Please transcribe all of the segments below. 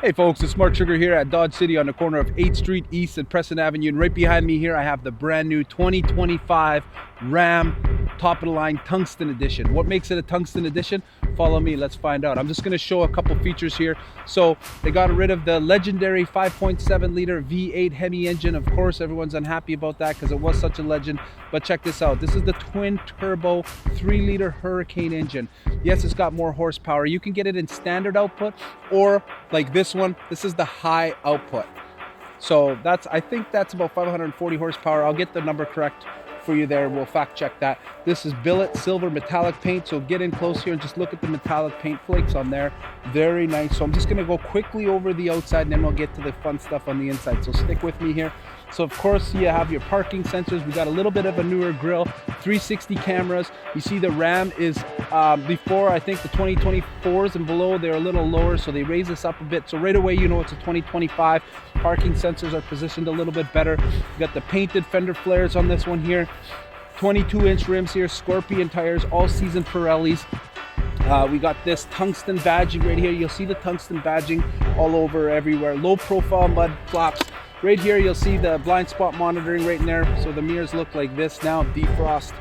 Hey folks, it's Mark Sugar here at Dodge City on the corner of 8th Street East and Preston Avenue. And right behind me here, I have the brand new 2025 Ram top of the line Tungsten Edition. What makes it a Tungsten Edition? Follow me, let's find out. I'm just gonna show a couple features here. So they got rid of the legendary 5.7 liter V8 Hemi engine. Of course, everyone's unhappy about that because it was such a legend. But check this out. This is the twin turbo 3 liter Hurricane engine. Yes, it's got more horsepower. You can get it in standard output or like this one. This is the high output. So I think that's about 540 horsepower. I'll get the number correct for you there. We'll fact check that. This is billet silver metallic paint. So get in close here and just look at the metallic paint flakes on there. Very nice. So I'm just gonna go quickly over the outside and then we'll get to the fun stuff on the inside. So stick with me here. So of course you have your parking sensors. We got a little bit of a newer grille, 360 cameras. You see the Ram is before, I think the 2024s and below, they're a little lower, so they raise this up a bit. So right away you know it's a 2025. Parking sensors are positioned a little bit better. You got the painted fender flares on this one here. 22-inch rims here, Scorpion tires, all season Pirellis. We got this tungsten badging right here. You'll see the tungsten badging all over everywhere. Low profile mud flaps. Right here you'll see the blind spot monitoring right in there. So the mirrors look like this now, defrost.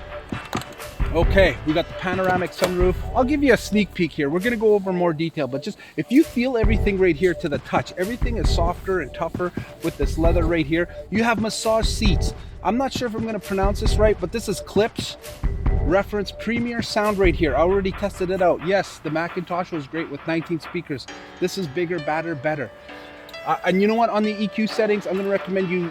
Okay, we got the panoramic sunroof. I'll give you a sneak peek here. We're gonna go over more detail, but just if you feel everything right here to the touch, everything is softer and tougher with this leather right here. You have massage seats. I'm not sure if I'm gonna pronounce this right, but this is Clips reference premier sound right here. I already tested it out. Yes, the Macintosh was great with 19 speakers. This is bigger, badder, better. And you know what, on the EQ settings, I'm going to recommend you,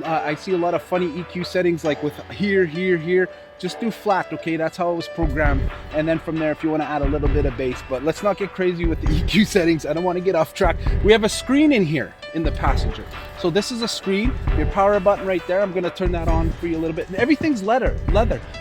I see a lot of funny EQ settings like with here, here, here. Just do flat, okay? That's how it was programmed. And then from there, if you want to add a little bit of bass. But let's not get crazy with the EQ settings. I don't want to get off track. We have a screen in here in the passenger. So this is a screen, your power button right there. I'm going to turn that on for you a little bit. And everything's leather.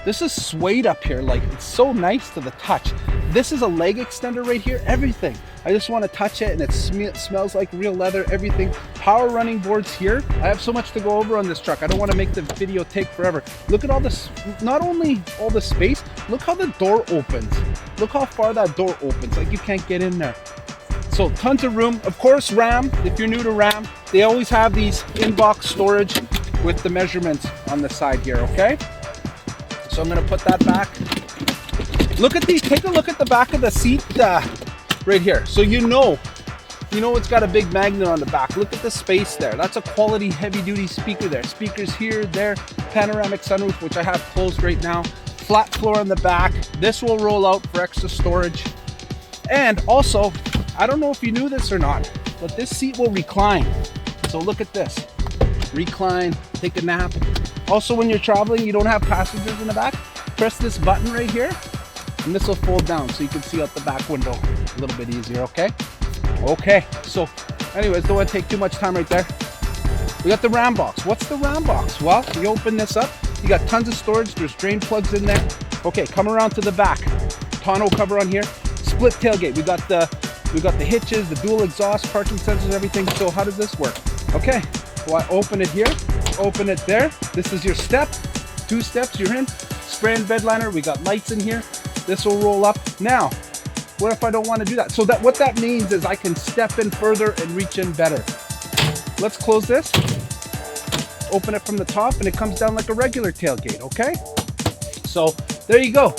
This is suede up here. Like, it's so nice to the touch. This is a leg extender right here. Everything. I just want to touch it and it smells like real leather, everything. Power running boards here. I have so much to go over on this truck. I don't want to make the video take forever. Look at all this, not only all the space, look how the door opens. Look how far that door opens, like you can't get in there. So tons of room. Of course, Ram, if you're new to Ram, they always have these in-box storage with the measurements on the side here, okay? So I'm gonna put that back. Look at these, take a look at the back of the seat right here. So you know it's got a big magnet on the back. Look at the space there. That's a quality heavy duty speaker there. Speakers here, there, panoramic sunroof, which I have closed right now. Flat floor in the back. This will roll out for extra storage. And also, I don't know if you knew this or not, but this seat will recline. So look at this. Recline, take a nap. Also, when you're traveling, you don't have passengers in the back, press this button right here, and this will fold down so you can see out the back window a little bit easier, okay? Okay, so anyways, don't want to take too much time right there. We got the Rambox. What's the Rambox? Well, you open this up, you got tons of storage, there's drain plugs in there. Okay, come around to the back. Tonneau cover on here, split tailgate. We got the hitches, the dual exhaust, parking sensors, everything. So how does this work? Okay, well, I open it here, open it there. This is your step, 2 steps, you're in. Spray and bed liner, we got lights in here. This will roll up. Now, what if I don't want to do that? So what that means is I can step in further and reach in better. Let's close this, open it from the top, and it comes down like a regular tailgate, okay? So there you go.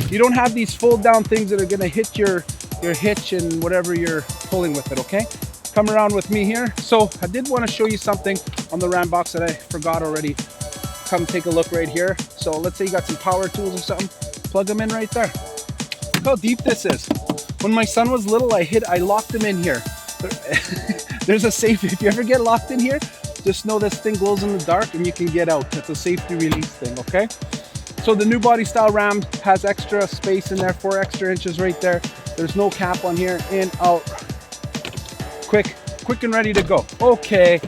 You don't have these fold down things that are gonna hit your hitch and whatever you're pulling with it, okay? Come around with me here. So I did want to show you something on the Rambox that I forgot already. Come take a look right here. So let's say you got some power tools or something, plug them in right there. Look how deep this is. When my son was little, I locked him in here. There's a safe. If you ever get locked in here, just know this thing glows in the dark and you can get out. It's a safety release thing, okay? So the new body style Ram has extra space in there, 4 extra inches right there. There's no cap on here, in, out. Quick and ready to go. Okay,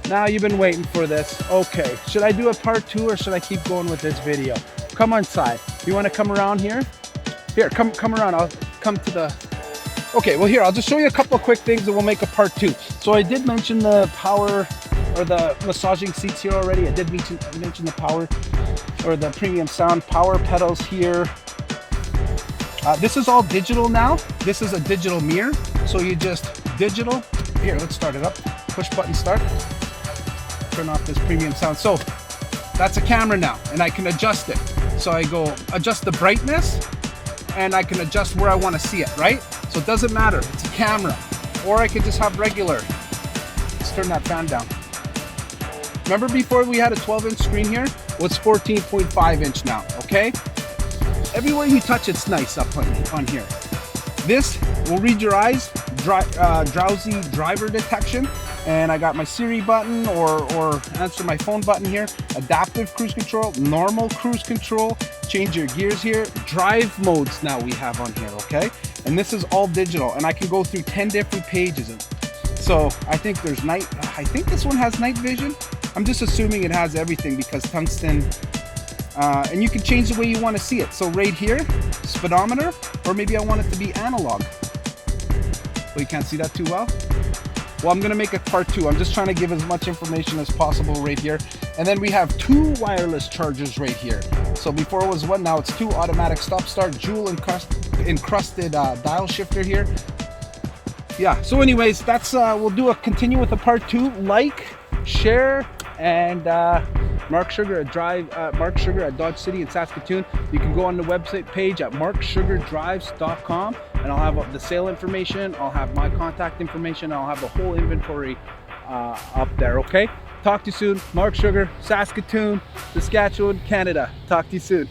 now you've been waiting for this. Okay, should I do a part 2 or should I keep going with this video? Come inside. You want to come around here? Here, come around. I'll come to the... Okay, well here, I'll just show you a couple of quick things and we'll make a part 2. So I did mention the power or the massaging seats here already. I did mention the power or the premium sound power pedals here. This is all digital now. This is a digital mirror. So you just digital, Here, let's start it up. Push button start. Turn off this premium sound. So that's a camera now, and I can adjust it. So I go adjust the brightness, and I can adjust where I want to see it, right? So it doesn't matter, it's a camera. Or I could just have regular. Let's turn that fan down. Remember before we had a 12-inch screen here? Well, it's 14.5 inch now, okay? Everywhere you touch, it's nice up on here. This will read your eyes, drowsy driver detection, and I got my Siri button or answer my phone button here, adaptive cruise control, normal cruise control, change your gears here, drive modes now we have on here, okay? And this is all digital, and I can go through 10 different pages. So I think there's I think this one has night vision. I'm just assuming it has everything because tungsten, and you can change the way you want to see it. So right here, speedometer, or maybe I want it to be analog. Well, you can't see that too well. Well, I'm gonna make a part 2. I'm just trying to give as much information as possible right here. And then we have 2 wireless chargers right here. So before it was 1, now it's 2. Automatic stop start, jewel encrusted dial shifter here. Yeah, so anyways, that's we'll continue with a part 2. Like, share, and Mark Sugar at Dodge City in Saskatoon. You can go on the website page at marksugardrives.com, and I'll have the sale information, I'll have my contact information, I'll have the whole inventory up there, okay? Talk to you soon. Mark Sugar, Saskatoon, Saskatchewan, Canada. Talk to you soon.